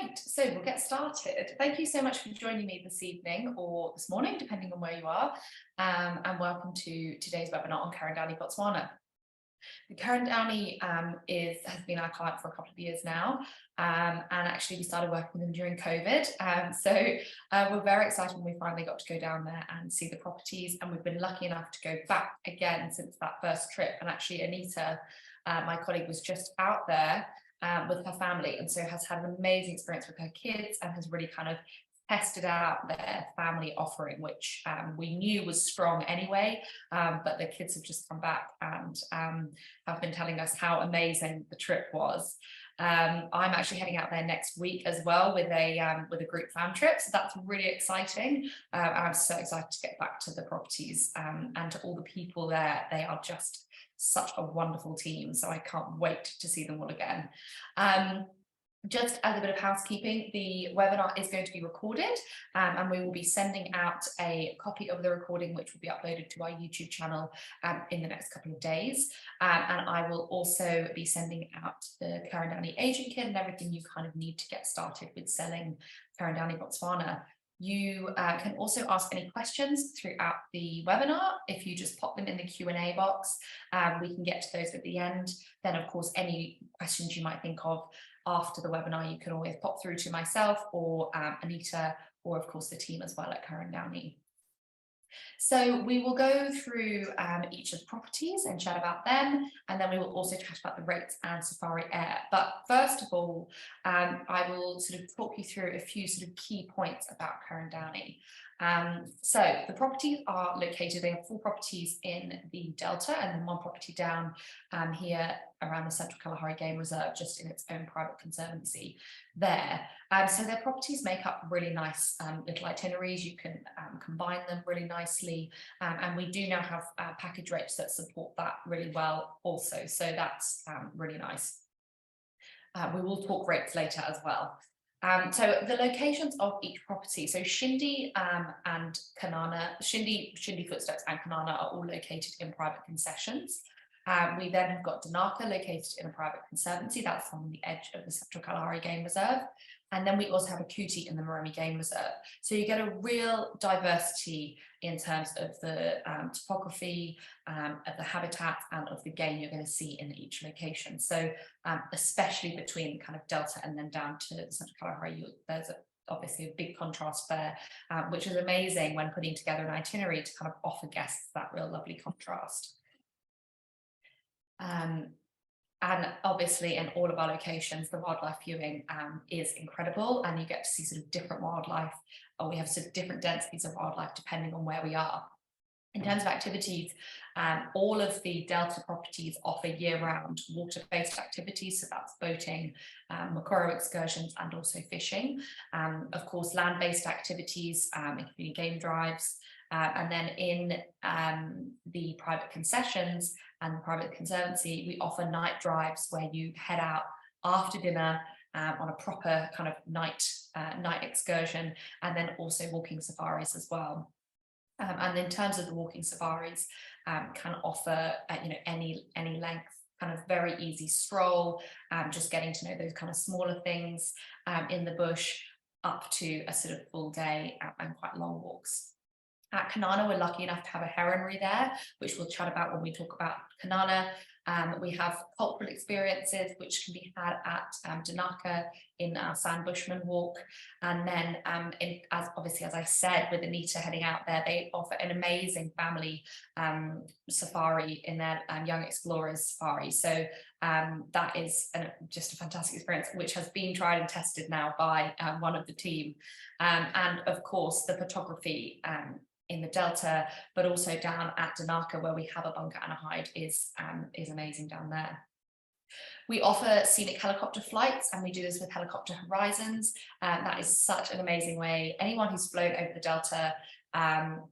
Great, so we'll get started. Thank you so much for joining me this evening or this morning, depending on where you are, and welcome to today's webinar on Ker Downey Botswana. Ker Downey has been our client for a couple of years now, and actually we started working with them during COVID. So we're very excited when we finally got to go down there and see the properties, and we've been lucky enough to go back again since that first trip. And actually Anita, my colleague, was just out there with her family, and so has had an amazing experience with her kids and has really kind of tested out their family offering, which we knew was strong anyway, but the kids have just come back and have been telling us how amazing the trip was. I'm actually heading out there next week as well with a group fam trip, so that's really exciting. And I'm so excited to get back to the properties and to all the people there. They are just such a wonderful team, so I can't wait to see them all again. Just as a bit of housekeeping, the webinar is going to be recorded, and we will be sending out a copy of the recording, which will be uploaded to our YouTube channel in the next couple of days. And I will also be sending out the Ker Downey agent kit and everything you kind of need to get started with selling Ker Downey Botswana. You can also ask any questions throughout the webinar. If you just pop them in the Q&A box, we can get to those at the end. Then, of course, any questions you might think of after the webinar, you can always pop through to myself or Anita, or of course the team as well at Ker Downey. So we will go through each of the properties and chat about them, and then we will also chat about the rates and Safari Air. But first of all, I will sort of talk you through a few sort of key points about Ker Downey. So the properties are located, they have 4 properties in the Delta and then 1 property down here around the Central Kalahari Game Reserve, just in its own private conservancy there. So their properties make up really nice little itineraries. You can combine them really nicely, and we do now have package rates that support that really well also, so that's really nice. We will talk rates later as well. So the locations of each property, so Shinde and Kanana, Shinde Footsteps and Kanana are all located in private concessions. We then have got Dinaka located in a private conservancy, that's on the edge of the Central Kalahari Game Reserve. And then we also have Okuti in the Moromi Game Reserve. So you get a real diversity in terms of the topography, of the habitat, and of the game you're going to see in each location. So especially between kind of Delta and then down to the Central Kalahari, there's obviously a big contrast there, which is amazing when putting together an itinerary to kind of offer guests that real lovely contrast. And obviously in all of our locations, the wildlife viewing is incredible, and you get to see sort of different wildlife, or we have sort of different densities of wildlife depending on where we are. In terms of activities, all of the Delta properties offer year-round water-based activities, so that's boating, Makoro excursions, and also fishing. Of course, land-based activities, including game drives, and then in the private concessions and the private conservancy, we offer night drives where you head out after dinner on a proper kind of night excursion, and then also walking safaris as well. And in terms of the walking safaris, can offer any length, kind of very easy stroll, just getting to know those kind of smaller things in the bush, up to a sort of full day and quite long walks. At Kanana, we're lucky enough to have a heronry there, which we'll chat about when we talk about Kanana. We have cultural experiences which can be had at Dinaka in our Sand Bushman walk. And then, as I said, with Anita heading out there, they offer an amazing family safari in their Young Explorers Safari. So that is just a fantastic experience, which has been tried and tested now by one of the team. And of course, the photography in the Delta, but also down at Dinaka, where we have a bunker and a hide, is amazing down there. We offer scenic helicopter flights, and we do this with Helicopter Horizons. That is such an amazing way. Anyone who's flown over the Delta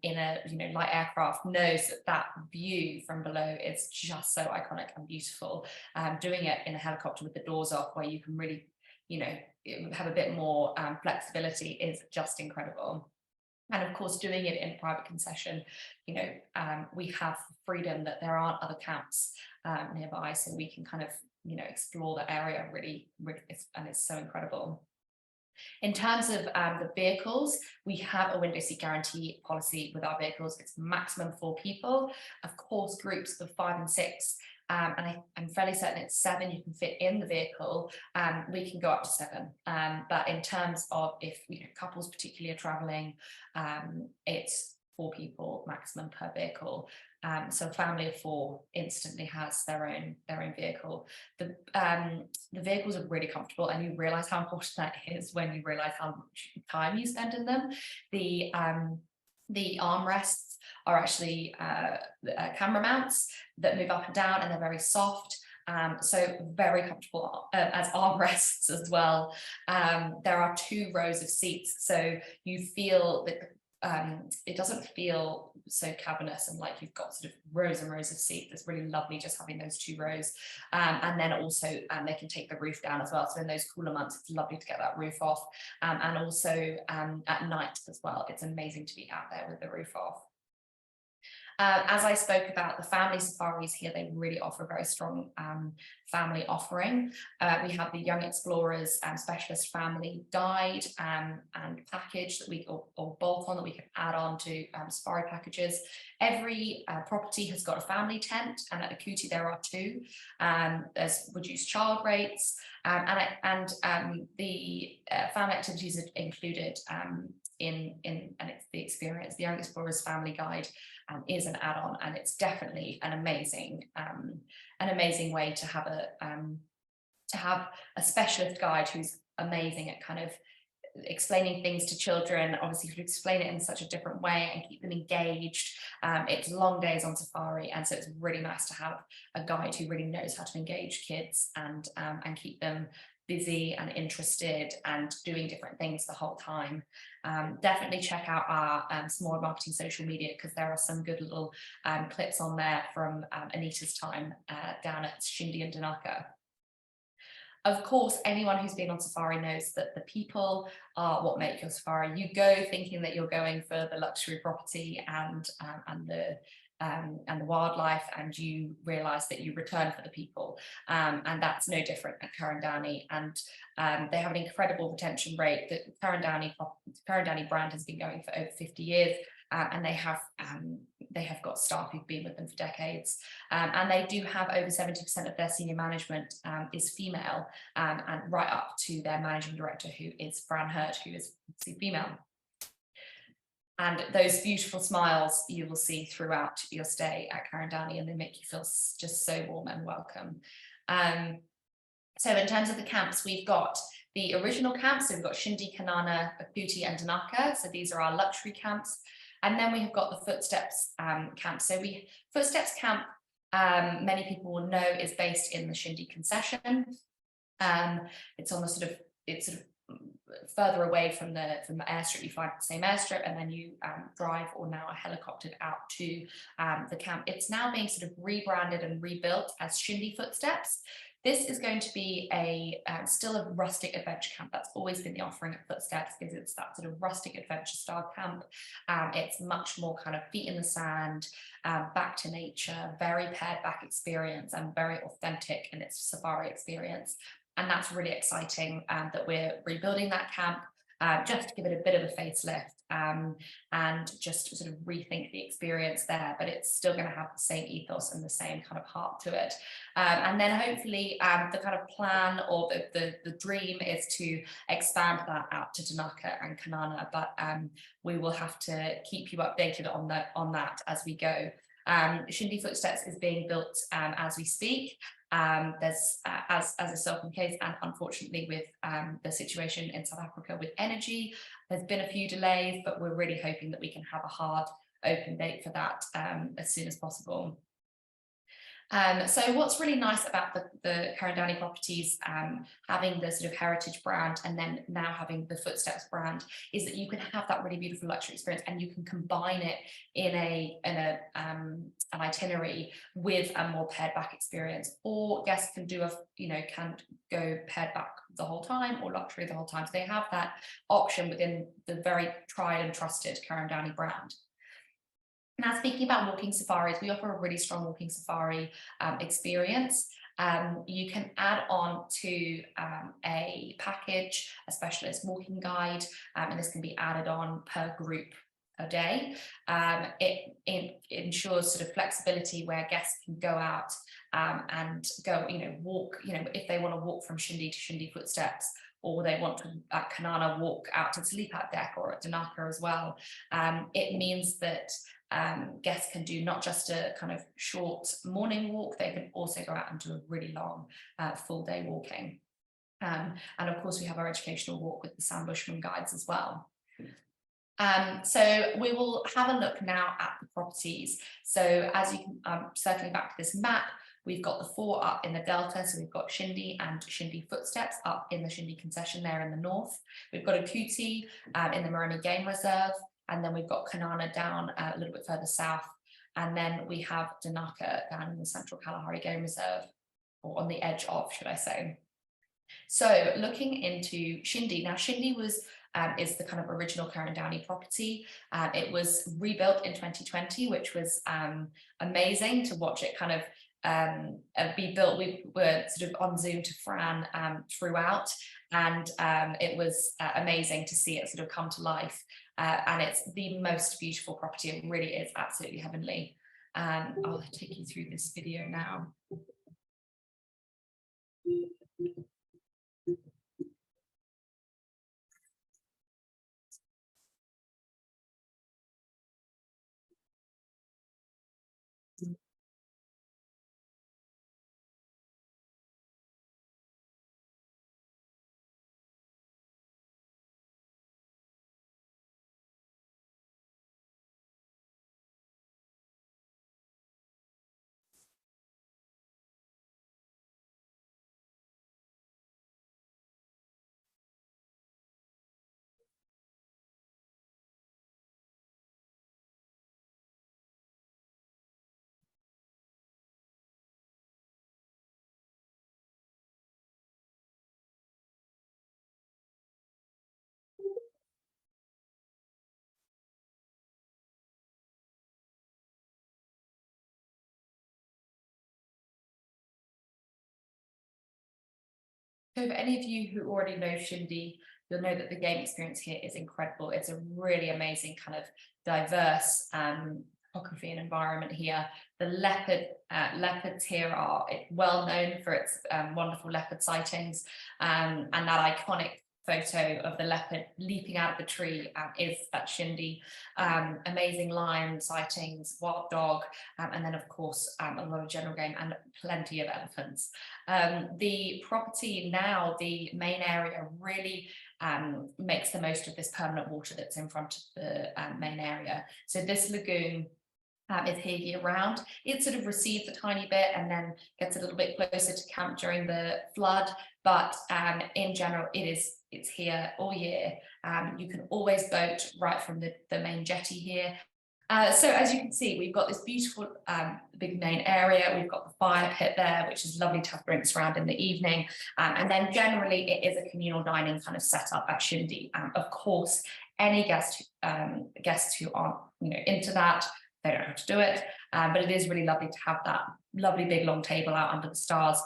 in a light aircraft knows that view from below is just so iconic and beautiful. Doing it in a helicopter with the doors off, where you can really have a bit more flexibility, is just incredible. And of course, doing it in private concession, we have freedom that there aren't other camps nearby, so we can kind of, explore the area really, and it's so incredible. In terms of the vehicles, we have a window seat guarantee policy with our vehicles. It's maximum 4 people. Of course, groups of 5 and 6, and I'm fairly certain it's 7 you can fit in the vehicle. We can go up to 7. But in terms of if couples particularly are traveling, it's 4 people maximum per vehicle. So a family of 4 instantly has their own vehicle. The vehicles are really comfortable, and you realize how important that is when you realize how much time you spend in them. The armrests are actually camera mounts that move up and down, and they're very soft. So very comfortable as armrests as well. There are 2 rows of seats, so you feel that it doesn't feel so cavernous and like you've got sort of rows and rows of seats. It's really lovely just having those 2 rows. And then also they can take the roof down as well. So in those cooler months, it's lovely to get that roof off. And also at night as well, it's amazing to be out there with the roof off. As I spoke about the family safaris here, they really offer a very strong family offering. We have the Young Explorers Specialist Family Guide and package that we or bolt on that we can add on to safari packages. Every property has got a family tent, and at Okuti there are 2. There's reduced child rates, and the family activities are included in and it's the experience. The Young Explorers Family Guide is an add-on, and it's definitely an amazing way to have a specialist guide who's amazing at kind of explaining things to children. Obviously, you could explain it in such a different way and keep them engaged. It's long days on safari, and so it's really nice to have a guide who really knows how to engage kids and keep them busy and interested and doing different things the whole time. Definitely check out our Small Marketing social media, because there are some good little clips on there from Anita's time down at Shinde and Dinaka. Of course, anyone who's been on safari knows that the people are what make your safari. You go thinking that you're going for the luxury property and the wildlife, and you realize that you return for the people, and that's no different at Ker Downey. And they have an incredible retention rate. The Ker Downey brand has been going for over 50 years, and they have got staff who've been with them for decades, and they do have over 70% of their senior management is female, and right up to their managing director, who is Fran Hurt, who is female. And those beautiful smiles you will see throughout your stay at Ker Downey, and they make you feel just so warm and welcome. So in terms of the camps, we've got the original camps. So we've got Shinde, Kanana, Okuti, and Dinaka. So these are our luxury camps. And then we have got the Footsteps camp. So Footsteps camp, many people will know, is based in the Shinde concession. It's on the sort of further away from the airstrip. You find the same airstrip, and then you drive or now are helicoptered out to the camp. It's now being sort of rebranded and rebuilt as Shinde Footsteps. This is going to be still a rustic adventure camp. That's always been the offering at Footsteps, is it's that sort of rustic adventure style camp. It's much more kind of feet in the sand, back to nature, very pared back experience, and very authentic in its safari experience. And that's really exciting that we're rebuilding that camp just to give it a bit of a facelift and just sort of rethink the experience there, but it's still going to have the same ethos and the same kind of heart to it. And then hopefully the kind of plan or the dream is to expand that out to Dinaka and Kanana, but we will have to keep you updated on that as we go. Shinde Footsteps is being built as we speak. There's as is often the case, and unfortunately with the situation in South Africa with energy, there's been a few delays, but we're really hoping that we can have a hard open date for that as soon as possible. So what's really nice about the Ker Downey properties, having the sort of heritage brand and then now having the Footsteps brand, is that you can have that really beautiful luxury experience, and you can combine it in an itinerary with a more pared back experience. Or guests can do can go pared back the whole time or luxury the whole time. So they have that option within the very tried and trusted Ker Downey brand. Now, speaking about walking safaris, we offer a really strong walking safari experience. you can add on to a package, a specialist walking guide, and this can be added on per group a day. It ensures sort of flexibility where guests can go out and go, walk, if they want to walk from Shinde to Shinde Footsteps, or they want to at Kanana walk out to the sleep out deck, or at Dinaka as well. It means that guests can do not just a kind of short morning walk, they can also go out and do a really long full day walking. And of course we have our educational walk with the Sam Bushman guides as well. So we will have a look now at the properties. So as you can, circling back to this map, we've got the 4 up in the delta. So we've got Shinde and Shinde Footsteps up in the Shinde concession there in the north. We've got Okuti in the Moremi Game Reserve, and then we've got Kanana down a little bit further south, and then we have Dinaka down in the Central Kalahari Game Reserve, or on the edge of, should I say. So looking into Shinde, now Shinde is the kind of original Ker Downey property. It was rebuilt in 2020, which was amazing to watch it kind of be built. We were sort of on Zoom to Fran throughout, and it was amazing to see it sort of come to life. And it's the most beautiful property. It really is absolutely heavenly. I'll take you through this video now. So for any of you who already know Shinde, you'll know that the game experience here is incredible. It's a really amazing kind of diverse topography and environment here. The leopards here are well known for its wonderful leopard sightings, and that iconic photo of the leopard leaping out of the tree is at Shinde. Amazing lion sightings, wild dog, and then of course a lot of general game and plenty of elephants. The property now, the main area, really makes the most of this permanent water that's in front of the main area. So this lagoon is here year round. It sort of recedes a tiny bit and then gets a little bit closer to camp during the flood, but in general it's here all year. You can always boat right from the main jetty here. So as you can see, we've got this beautiful big main area. We've got the fire pit there, which is lovely to have drinks around in the evening. And then generally it is a communal dining kind of setup at Shinde. Of course, any guests who aren't into that, they don't have to do it, but it is really lovely to have that lovely big long table out under the stars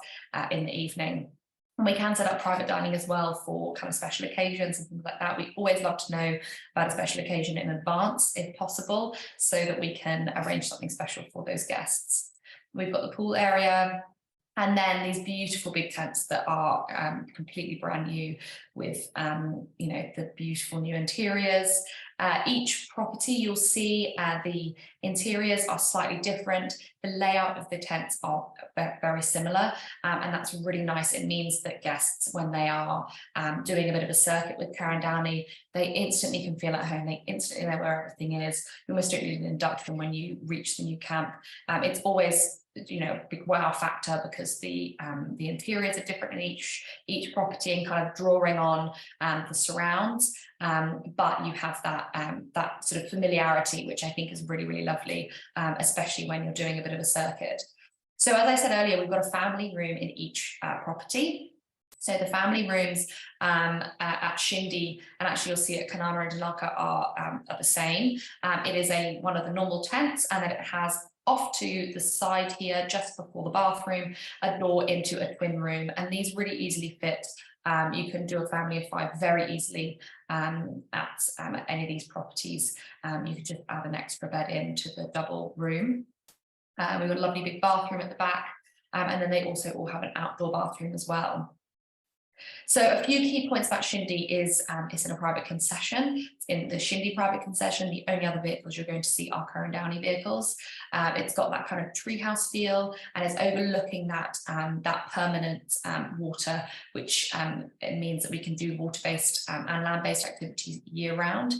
in the evening. And we can set up private dining as well for kind of special occasions and things like that. We always love to know about a special occasion in advance, if possible, so that we can arrange something special for those guests. We've got the pool area, and then these beautiful big tents that are completely brand new with, the beautiful new interiors. Each property, you'll see the interiors are slightly different. The layout of the tents are very similar, and that's really nice. It means that guests, when they are doing a bit of a circuit with Ker Downey, they instantly can feel at home. They instantly know where everything is. You almost don't need an induction when you reach the new camp. It's always a big wow factor because the interiors are different in each property and kind of drawing on the surrounds, but you have that sort of familiarity, which I think is really, really lovely, especially when you're doing a bit of a circuit. So as I said earlier, we've got a family room in each property. So the family rooms at Shinde, and actually you'll see at Kanana and Dinaka, are the same. It is one of the normal tents, and then it has off to the side here, just before the bathroom, a door into a twin room, and these really easily fit. You can do a family of 5 very easily at any of these properties. You can just add an extra bed into the double room. We've got a lovely big bathroom at the back, and then they also all have an outdoor bathroom as well. So a few key points about Shinde is it's in a private concession. In the Shinde private concession, the only other vehicles you're going to see are Ker Downey vehicles. It's got that kind of treehouse feel, and it's overlooking that permanent water, which it means that we can do water-based and land-based activities year-round.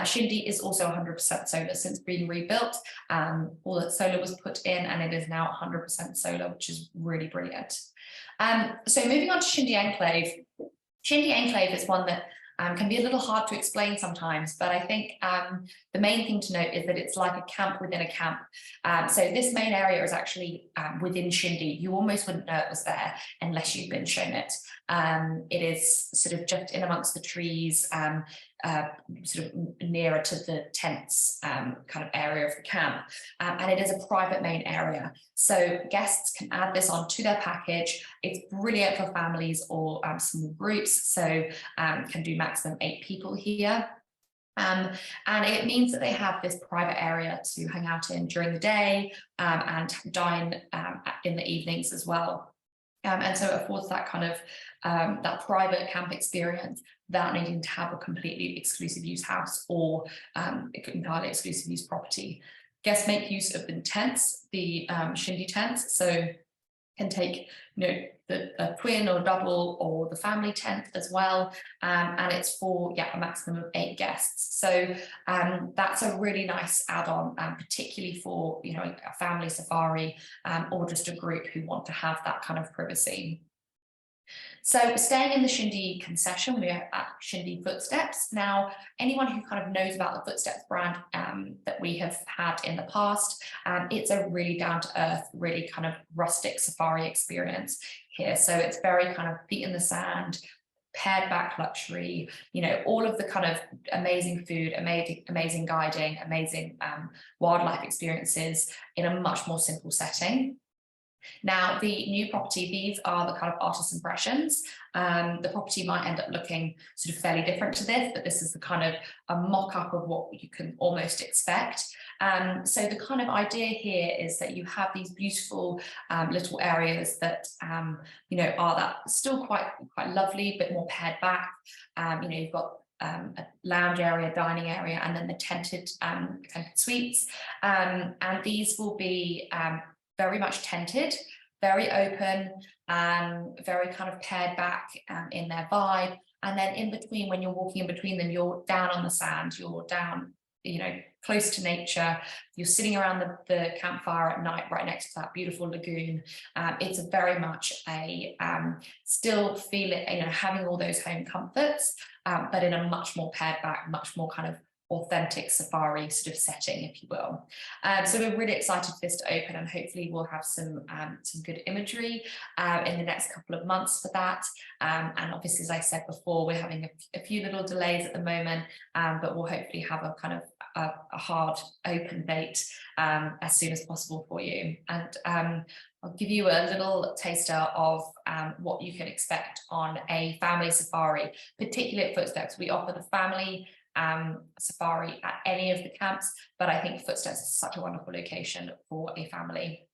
Shinde is also 100% solar since being rebuilt. All that solar was put in, and it is now 100% solar, which is really brilliant. So moving on to Shinde Enclave. Shinde Enclave is one that can be a little hard to explain sometimes, but I think the main thing to note is that it's like a camp within a camp. So this main area is actually within Shinde. You almost wouldn't know it was there unless you've been shown it. It is sort of just in amongst the trees, sort of nearer to the tents kind of area of the camp, and it is a private main area, so guests can add this on to their package. It's brilliant for families or small groups, so can do maximum 8 people here. And it means that they have this private area to hang out in during the day and dine in the evenings as well. And so it affords that kind of that private camp experience without needing to have a completely exclusive use house or entirely exclusive use property. Guests make use of the tents, the Shinde tents, so can take the twin or double or the family tent as well, and it's for a maximum of 8 guests. So that's a really nice add-on, particularly for a family safari or just a group who want to have that kind of privacy. So staying in the Shinde concession, we're at Shinde Footsteps. Now, anyone who kind of knows about the Footsteps brand that we have had in the past, it's a really down-to-earth, really kind of rustic safari experience here. So it's very kind of feet in the sand, pared back luxury, all of the kind of amazing food, amazing guiding, amazing wildlife experiences in a much more simple setting. Now, the new property, these are the kind of artist impressions. The property might end up looking sort of fairly different to this, but this is the kind of a mock-up of what you can almost expect. So the kind of idea here is that you have these beautiful little areas that are that still quite lovely, but more pared back. You've got a lounge area, dining area, and then the tented suites. And these will be very much tented, very open, very kind of pared back in their vibe. And then in between, when you're walking in between them, you're down on the sand, you're down, close to nature. You're sitting around the campfire at night, right next to that beautiful lagoon. It's a very much a still feel it, having all those home comforts, but in a much more pared back, much more kind of authentic safari sort of setting, if you will. So we're really excited for this to open, and hopefully we'll have some good imagery in the next couple of months for that. And obviously, as I said before, we're having a few little delays at the moment, but we'll hopefully have a kind of a hard open date as soon as possible for you. And I'll give you a little taster of what you can expect on a family safari, particularly at Footsteps. We offer the family safari at any of the camps, but I think Footsteps is such a wonderful location for a family.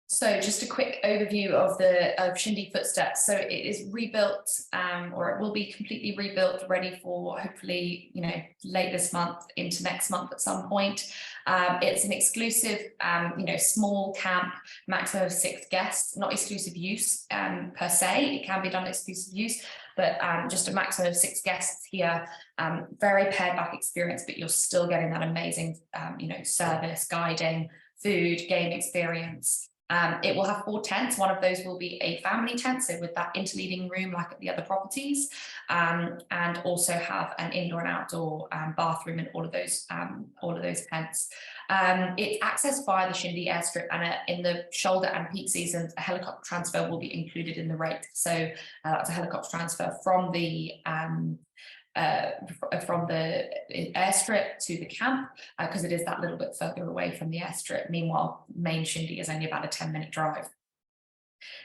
So just a quick overview of Shinde Footsteps. So it is rebuilt, or it will be completely rebuilt, ready for hopefully, late this month into next month at some point. It's an exclusive, small camp, maximum of 6 guests, not exclusive use per se. It can be done exclusive use, but just a maximum of 6 guests here. Very pared back experience, but you're still getting that amazing, service, guiding, food, game experience. It will have 4 tents. One of those will be a family tent, so with that interleading room like at the other properties, and also have an indoor and outdoor bathroom in all of those tents. It's accessed via the Shinde airstrip, and in the shoulder and peak seasons, a helicopter transfer will be included in the rate. So that's a helicopter transfer from the airstrip to the camp, because it is that little bit further away from the airstrip. Meanwhile, main Shinde is only about a 10-minute drive.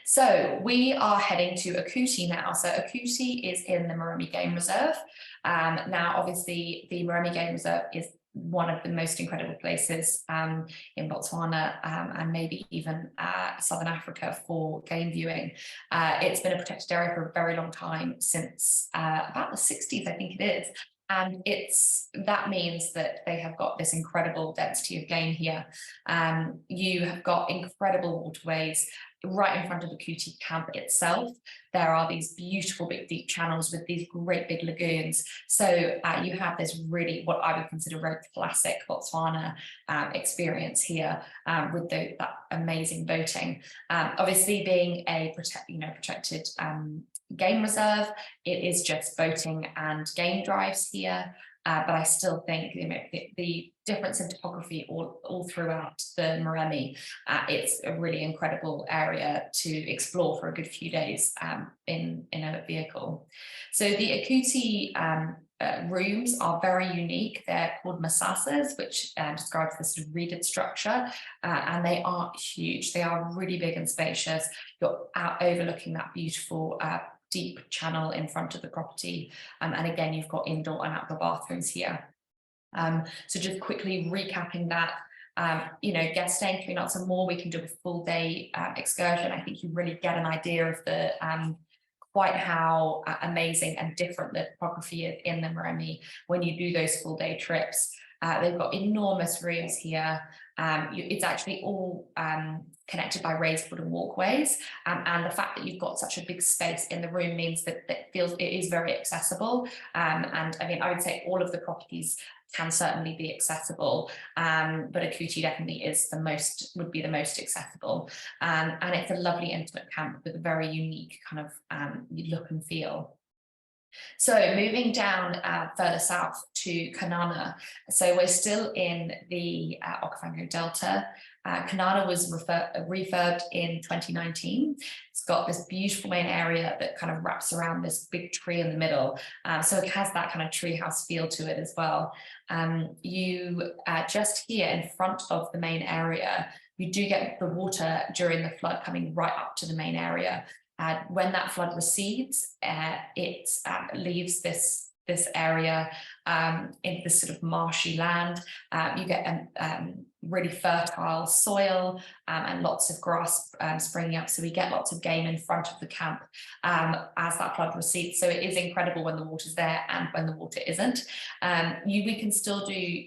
So we are heading to Okuti now. So Okuti is in the Moremi Game Reserve. Now, obviously, the Moremi Game Reserve is one of the most incredible places in Botswana, and maybe even Southern Africa for game viewing. It's been a protected area for a very long time, since about the 60s, I think it is. And that means that they have got this incredible density of game here. You have got incredible waterways right in front of the Okuti camp itself. There are these beautiful big deep channels with these great big lagoons. So you have this really, what I would consider very classic Botswana experience here, with that amazing boating. Obviously, being a protected game reserve, it is just boating and game drives here. But I still think the difference in topography all throughout the Moremi, it's a really incredible area to explore for a good few days in a vehicle. So the Okuti rooms are very unique. They're called masasas, which describes this sort of reeded structure, and they are huge. They are really big and spacious. You're out overlooking that beautiful deep channel in front of the property, and again, you've got indoor and outdoor bathrooms here. So just quickly recapping that, guests staying 3 nights or more, we can do a full day excursion. I think you really get an idea of the quite how amazing and different the topography is in the Moremi when you do those full day trips. They've got enormous rooms here. It's actually all connected by raised wooden walkways, and the fact that you've got such a big space in the room means that it is very accessible. And I mean, I would say all of the properties can certainly be accessible, but Okuti definitely would be the most accessible. And it's a lovely intimate camp with a very unique kind of look and feel. So moving down further south to Kanana. So we're still in the Okavango Delta. Kanana was refurbed in 2019. It's got this beautiful main area that kind of wraps around this big tree in the middle. So it has that kind of treehouse feel to it as well. You just here in front of the main area, you do get the water during the flood coming right up to the main area. When that flood recedes, it leaves this area in this sort of marshy land. You get really fertile soil and lots of grass springing up. So we get lots of game in front of the camp as that flood recedes. So it is incredible when the water's there and when the water isn't. We can still do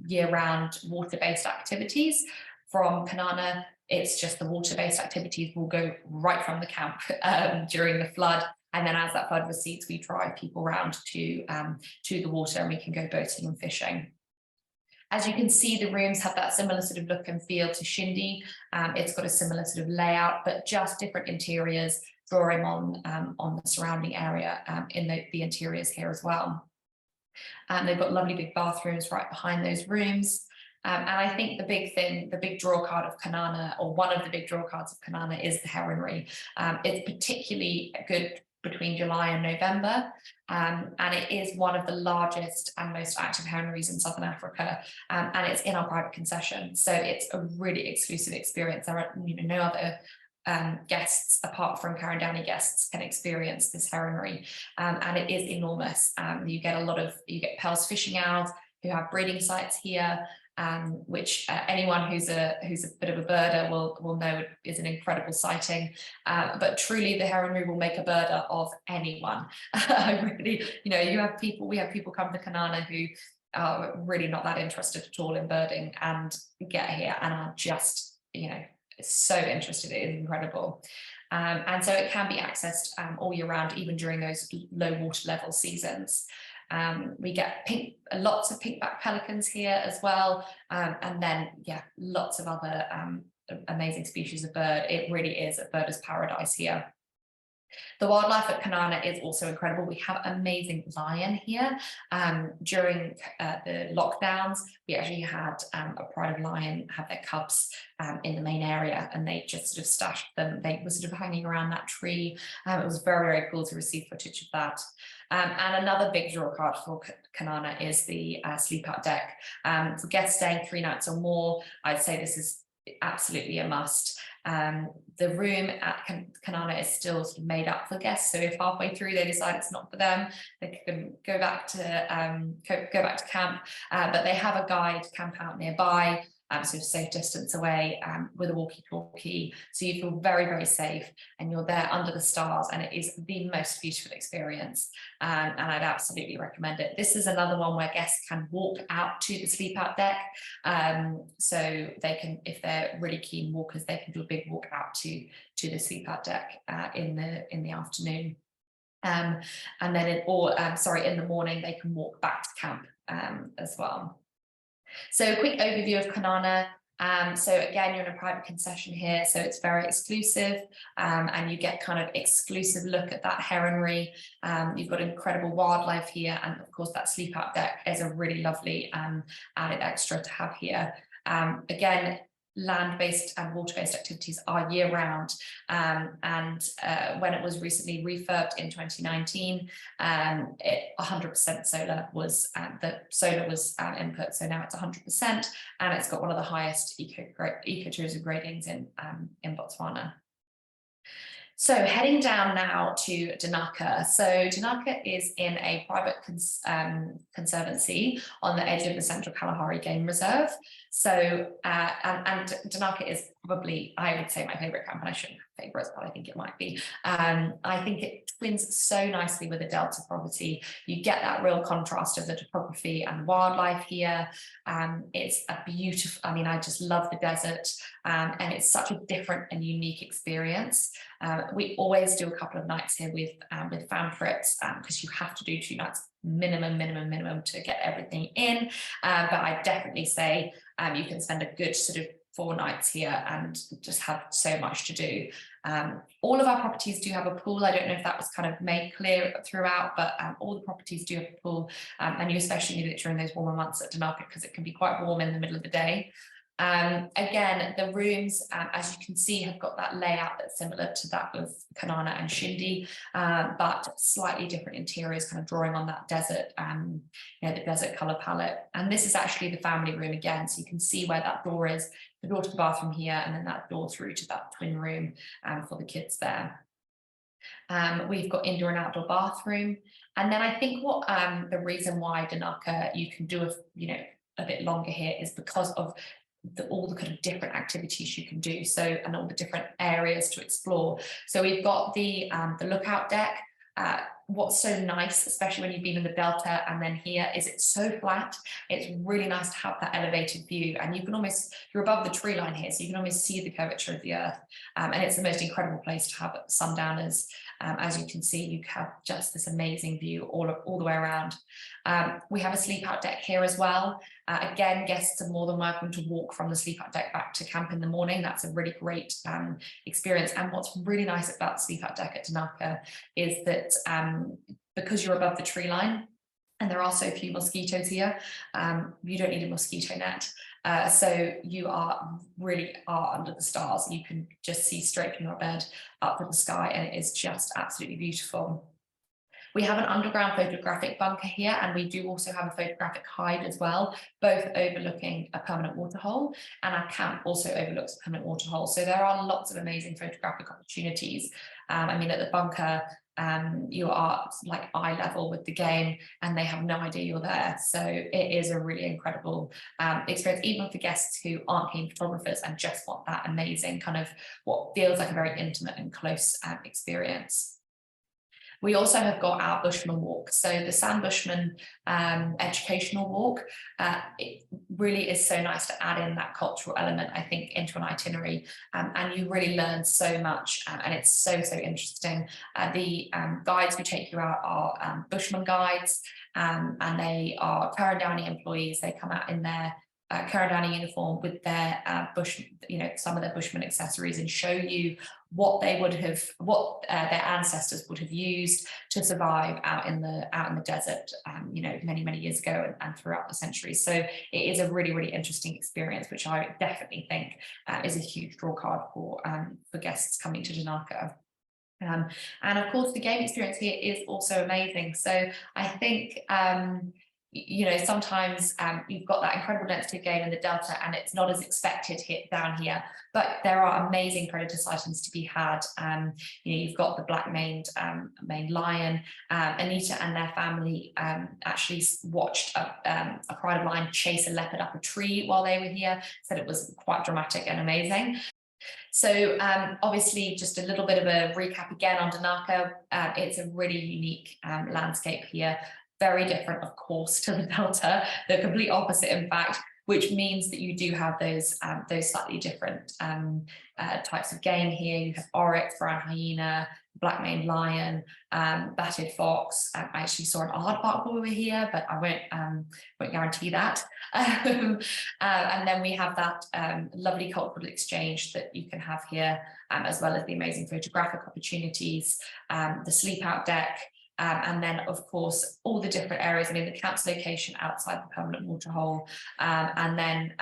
year-round water-based activities from Kanana. It's just the water-based activities will go right from the camp during the flood. And then as that flood recedes, we drive people around to the water, and we can go boating and fishing. As you can see, the rooms have that similar sort of look and feel to Shinde. It's got a similar sort of layout, but just different interiors, drawing on the surrounding area in the interiors here as well. And they've got lovely big bathrooms right behind those rooms. And I think the big draw card of Kanana, or one of the big draw cards of Kanana, is the heronry. It's particularly good between July and November, and it is one of the largest and most active heronries in Southern Africa, and it's in our private concession, so it's a really exclusive experience. There are no other guests, apart from Ker Downey guests, can experience this heronry, and it is enormous. You get Pearl's fishing owls who have breeding sites here, which anyone who's a bit of a birder will know is an incredible sighting. But truly, the heronry will make a birder of anyone. Really, we have people come to Kanana who are really not that interested at all in birding and get here and are just, so interested. It is incredible. And so it can be accessed all year round, even during those low water level seasons. We get lots of pink-backed pelicans here as well, and then lots of other amazing species of bird. It really is a birder's paradise here. The wildlife at Kanana is also incredible. We have amazing lion here. During the lockdowns, we actually had a pride of lion have their cubs in the main area, and they just sort of stashed them. They were sort of hanging around that tree. It was very, very cool to receive footage of that. And another big draw card for Kanana is the sleep out deck. For guests staying 3 nights or more, I'd say this is absolutely a must. The room at Kanana is still sort of made up for guests, so if halfway through they decide it's not for them, they can go back to camp. But they have a guide to camp out nearby, sort of safe distance away, with a walkie-talkie, so you feel very, very safe, and you're there under the stars, and it is the most beautiful experience, and I'd absolutely recommend it. This is another one where guests can walk out to the sleep out deck, so they can, if they're really keen walkers, they can do a big walk out to the sleep out deck in the afternoon, and then in the morning they can walk back to camp as well. So a quick overview of Kanana. So again, you're in a private concession here, so it's very exclusive, and you get kind of exclusive look at that heronry. You've got incredible wildlife here, and of course that sleep out deck is a really lovely added extra to have here. Again, land-based and water-based activities are year-round, and when it was recently refurbed in 2019, 100% solar was input, so now it's 100%, and it's got one of the highest ecotourism gradings in Botswana. So heading down now to Dinaka. So Dinaka is in a private conservancy on the edge of the Central Kalahari Game Reserve. So, and Dinaka is probably, I would say, my favourite camp, and I shouldn't have favourites, but I think it might be. I think it twins so nicely with the Delta property. You get that real contrast of the topography and wildlife here. It's a beautiful, I just love the desert, and it's such a different and unique experience. We always do a couple of nights here with fan trips, because you have to do 2 nights minimum to get everything in. But I definitely say you can spend a good sort of 4 nights here and just have so much to do. All of our properties do have a pool. I don't know if that was kind of made clear throughout, but all the properties do have a pool, and you especially need it during those warmer months at Dinaka, because it can be quite warm in the middle of the day. Again, the rooms, as you can see, have got that layout that's similar to that of Kanana and Shinde, but slightly different interiors, kind of drawing on that desert, the desert color palette. And this is actually the family room again, so you can see where that door is, the door to the bathroom here, and then that door through to that twin room for the kids there. We've got indoor and outdoor bathroom, and then I think what the reason why Dinaka you can do a bit longer here is because of all the kind of different activities you can do, so, and all the different areas to explore. So we've got the lookout deck. What's so nice, especially when you've been in the Delta and then here, is it's so flat. It's really nice to have that elevated view, and you can almost, you're above the tree line here, so you can almost see the curvature of the earth, and it's the most incredible place to have sundowners. As you can see, you have just this amazing view all the way around. We have a sleep out deck here as well. Again, guests are more than welcome to walk from the sleep out deck back to camp in the morning. That's a really great experience. And what's really nice about the sleep out deck at Dinaka is that because you're above the tree line, and there are so few mosquitoes here, you don't need a mosquito net. So you really are under the stars. You can just see straight from your bed up to the sky, and it is just absolutely beautiful. We have an underground photographic bunker here, and we do also have a photographic hide as well, both overlooking a permanent waterhole, and our camp also overlooks a permanent waterhole. So there are lots of amazing photographic opportunities. I mean, at the bunker, you are like eye level with the game, and they have no idea you're there. So it is a really incredible experience, even for guests who aren't keen photographers and just want that amazing kind of what feels like a very intimate and close experience. We also have got our Bushman walk. So the Sand Bushman educational walk, it really is so nice to add in that cultural element, I think, into an itinerary, and you really learn so much, and it's so interesting. The guides who take you out are Bushman guides, and they are Ker Downey employees. They come out in their Ker Downey uniform with their some of their Bushman accessories, and show you what they would have, their ancestors would have used to survive out in the desert, many years ago and throughout the centuries. So it is a really interesting experience, which I definitely think is a huge draw card for guests coming to Dinaka. And of course, the game experience here is also amazing. So I think sometimes you've got that incredible density of game in the delta, and it's not as expected down here, but there are amazing predator sightings to be had. You've got the black-maned lion. Anita and their family actually watched a pride of lion chase a leopard up a tree while they were here. Said it was quite dramatic and amazing. So obviously, just a little bit of a recap again on Dinaka. It's a really unique landscape here. Very different, of course, to the Delta, the complete opposite, in fact, which means that you do have those slightly different types of game here. You have oryx, brown hyena, black-maned lion, batted fox. I actually saw an aardvark while we were here, but I won't guarantee that. And then we have that lovely cultural exchange that you can have here, as well as the amazing photographic opportunities, the sleep out deck. And then, of course, all the different areas. I mean, the camp's location outside the permanent waterhole, and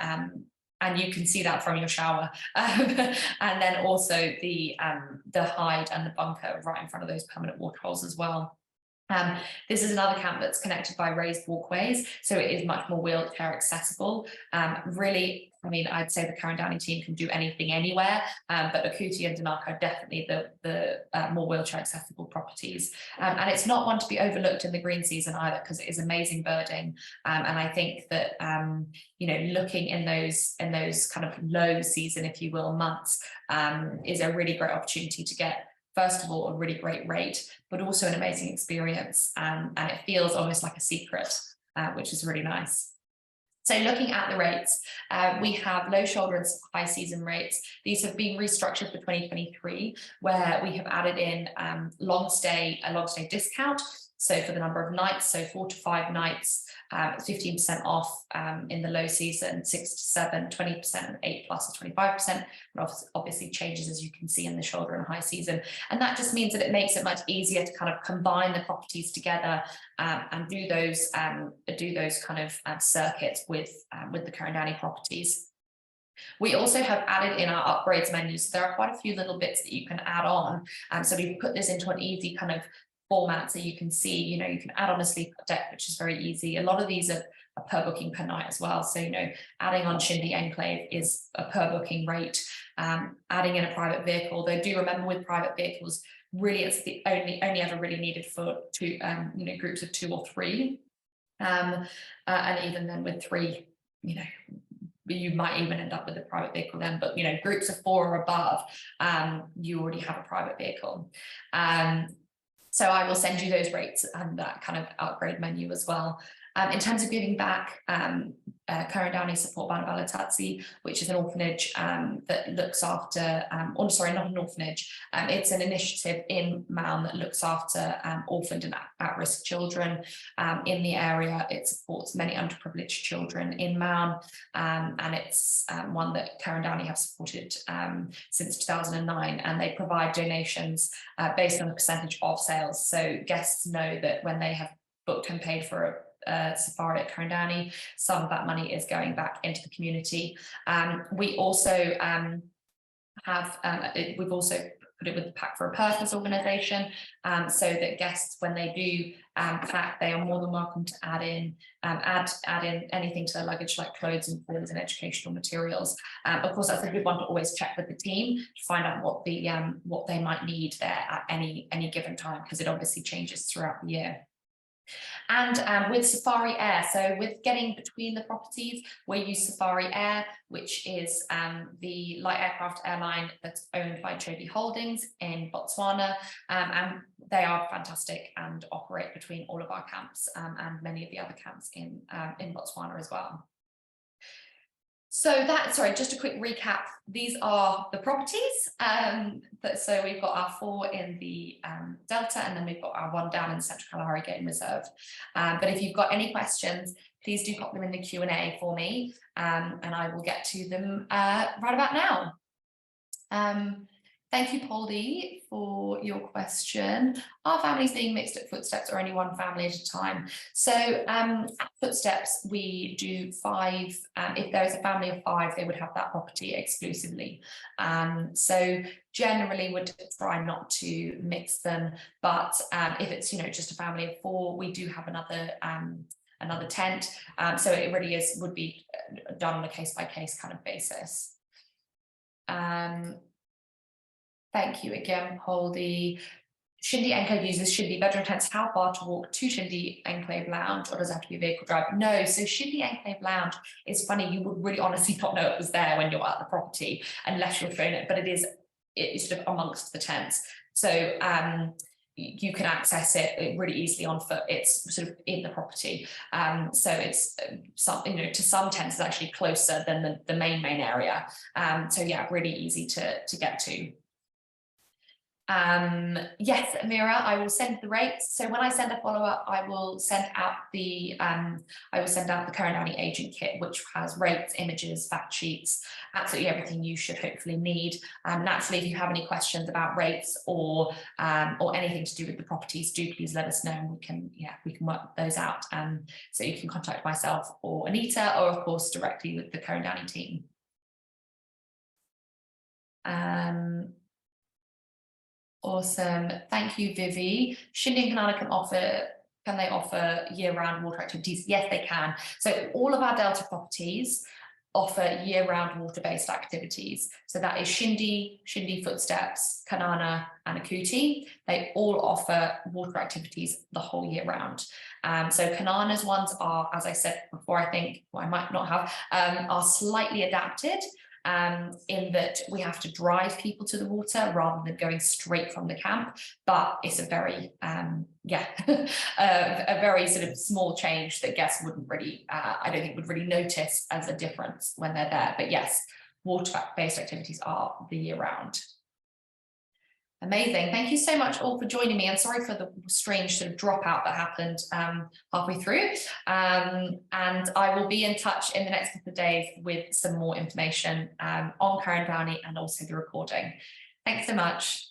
you can see that from your shower. And then also the hide and the bunker right in front of those permanent waterholes as well. This is another camp that's connected by raised walkways, so it is much more wheelchair accessible. Really, I mean, I'd say the Ker Downey team can do anything anywhere, but Okuti and Dinaka are definitely the more wheelchair accessible properties. And it's not one to be overlooked in the green season either, because it is amazing birding. And I think that looking in those kind of low season, if you will, months, is a really great opportunity to get, first of all, a really great rate, but also an amazing experience. And it feels almost like a secret, which is really nice. So looking at the rates, we have low shoulder and high season rates. These have been restructured for 2023, where we have added in a long stay discount. So for the number of nights, so 4 to 5 nights, 15% off in the low season, 6 to 7, 20%, and 8+ is 25%. And obviously changes, as you can see, in the shoulder and high season. And that just means that it makes it much easier to kind of combine the properties together and do those kind of circuits with the Ker Downey properties. We also have added in our upgrades menu. So there are quite a few little bits that you can add on. So we've put this into an easy kind of format, so you can see, you can add on a sleep deck, which is very easy. A lot of these are per booking per night as well. So, adding on Shinde Enclave is a per booking rate. Adding in a private vehicle, though, do remember with private vehicles, really it's the only ever really needed for two, groups of 2 or 3. And even then with 3, you might even end up with a private vehicle then, but groups of 4 or above, you already have a private vehicle. So I will send you those rates and that kind of upgrade menu as well. In terms of giving back, Ker Downey support Banabalatazzi, which is an orphanage that looks after, sorry, not an orphanage, it's an initiative in Maun that looks after orphaned and at-risk children in the area. It supports many underprivileged children in Maun, and it's one that Ker Downey have supported since 2009, and they provide donations based on a percentage of sales. So guests know that when they have booked and paid for a safari at Ker Downey, some of that money is going back into the community. We also we've also put it with the Pack for a Purpose organisation, so that guests, when they do pack, they are more than welcome to add in anything to their luggage, like clothes and forms and educational materials. Of course, that's a good one to always check with the team to find out what they might need there at any given time, because it obviously changes throughout the year. And with Safari Air, so with getting between the properties, we use Safari Air, which is the light aircraft airline that's owned by Chobe Holdings in Botswana, and they are fantastic and operate between all of our camps and many of the other camps in Botswana as well. So just a quick recap. These are the properties. So we've got our 4 in the Delta, and then we've got our 1 down in Central Kalahari Game Reserve. But if you've got any questions, please do pop them in the Q&A for me, and I will get to them right about now. Thank you, Poldy, for your question. Are families being mixed at Footsteps, or only one family at a time? So at Footsteps, we do 5. If there is a family of 5, they would have that property exclusively. So generally would try not to mix them, but if it's just a family of 4, we do have another tent. So it really would be done on a case-by-case kind of basis. Thank you again, Poldy. Shinde Enclave uses Shinde bedroom tents. How far to walk to Shinde Enclave Lounge, or does it have to be a vehicle drive? No, so Shinde Enclave Lounge is funny. You would really honestly not know it was there when you're at the property unless you're shown it, but it's sort of amongst the tents. So you can access it really easily on foot. It's sort of in the property. So it's something, to some tents is actually closer than the main area. So yeah, really easy to get to. Yes, Amira, I will send the rates. So when I send a follow-up, I will send out the Ker Downey agent kit, which has rates, images, fact sheets, absolutely everything you should hopefully need. Naturally, if you have any questions about rates or anything to do with the properties, do please let us know, and we can work those out. So you can contact myself or Anita, or of course directly with the Ker Downey team. Awesome, thank you, Vivi. Shinde and Kanana can they offer year-round water activities? Yes, they can. So all of our Delta properties offer year-round water-based activities. So that is Shinde Footsteps, Kanana, and Okuti. They all offer water activities the whole year round. So Kanana's ones are, as I said before, I think, well, I might not have, are slightly adapted. In that we have to drive people to the water rather than going straight from the camp, but it's a very a very sort of small change that guests wouldn't really I don't think would really notice as a difference when they're there. But yes, water-based activities are the year round. Amazing. Thank you so much all for joining me, and sorry for the strange sort of dropout that happened halfway through. And I will be in touch in the next couple of days with some more information on Ker Downey and also the recording. Thanks so much.